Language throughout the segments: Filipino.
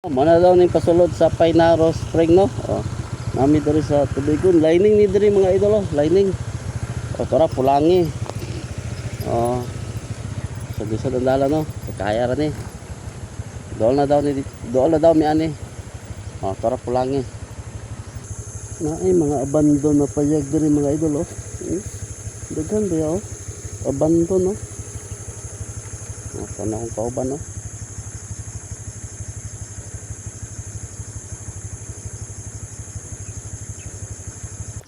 Mana daw ning pasulod sa Painaro Spring no. Oh. Nami diri sa tubigon, lining ni diri mga idol oh, lining. Oh, tara pulangi. Oh. So bisa dandala no, kaya ra ni. Dool na daw mi ani. Oh, tara pulangi. Naay mga abandon na payag diri mga idol oh. Daghan ba oh. Abandon no. Oh, sana kung kauban no.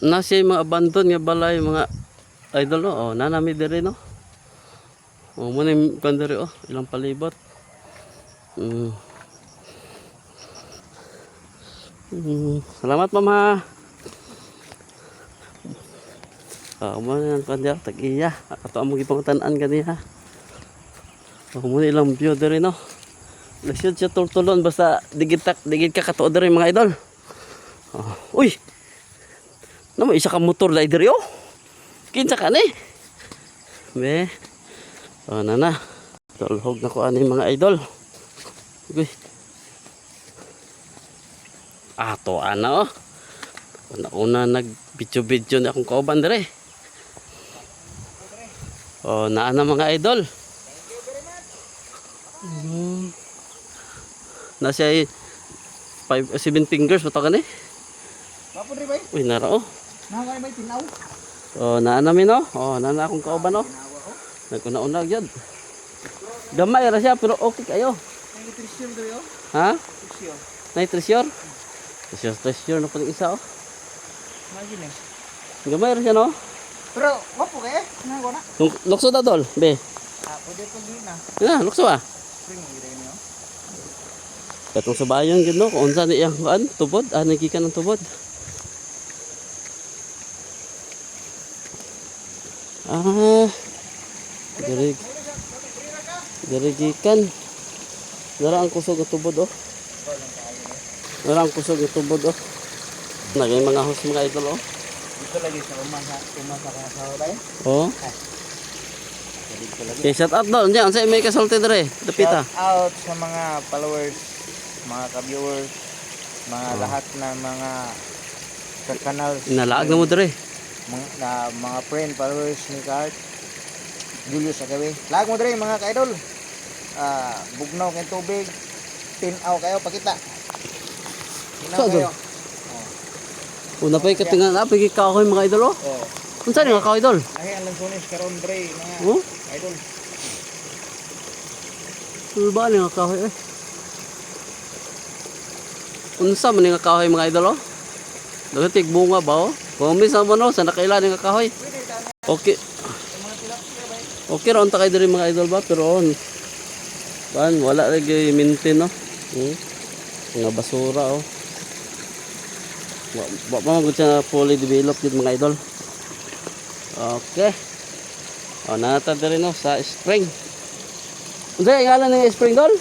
Nasa mga abandon nga balay mga idol no. Oh, nanami diri no. Oh, mo ni kandiri oh, ilang palibot. Salamat mama. Mo nang kandiya tag-iya. Ato amo gipangutanan kaniya. Oh, mo ilang view diri no. Lasyod siya tultulon basta digid ka katuod diri mga idol. Oh, uy. Namo isa ka motor dai diri oh. Kinsa ka ni? Be. Oh nana. Tulhog na ko ani mga idol. Uy. Ato ana oh. Una nag-video na akong kauban diri. Oh naa na mga idol. Nasa 7 fingers mo to ka ni? Mapo diri bay? Uy nara oh. Nakakay bay tinaw. Oh, naa namin no. Oh, naa akong kauban no. Naguna-unag yun. Gamay ra siya pero okay kayo. Nutrition diri oh. Ha? Nutrition. Nutrition? Nutrition na pala isa oh. Imagine eh. Gamay ra siya no. Pero wapo kay nako na. Lukso ta dol, be. Pwede pag di na. Na, lukso ah. Spring diri niyo. Katong sa bayon gid no, kung unsa ni iyang kuan, tubod, nagikan ng tubod. Diri gikan. Dara ang kusog ng tubod oh. Dara ang kusog ng tubod oh. Nagay mga host mga idol oh. Dito lagi sa umasa ka sa bay. Oh. Dito lagi. Okay, shout out doon. Diyan, sa may kasulti dere. Dapita. Shout out sa mga followers, mga ka-viewers, mga lahat na mga ka-kanal. Nalaag na mo dere. Mga friend, followers ni Kart. Julius Agawe. Lahat mo dre mga ka-idol. Bugnaw kay tubig. Tinaw kayo pakita. Tinaw So, kayo. Una pa ikatingan na pagi kahoy mga idol oh. Oh. Unsa ni nga kahoy idol? Ahi ang lansones karon dre mga Oh? idol. Ba ni nga kahoy eh. Unsa man ni nga kahoy mga idol oh? Dagiti bunga ba oh? Kung minsan mo no sa nakailan nga kahoy. Okay. Okay ra unta kay diri mga idol ba pero on. Ban wala ra gyud maintain no. Nga basura oh. Wa pa magud siya fully developed yun mga idol. Okay. O nata diri no sa spring. Unsa ngalan ni spring dol?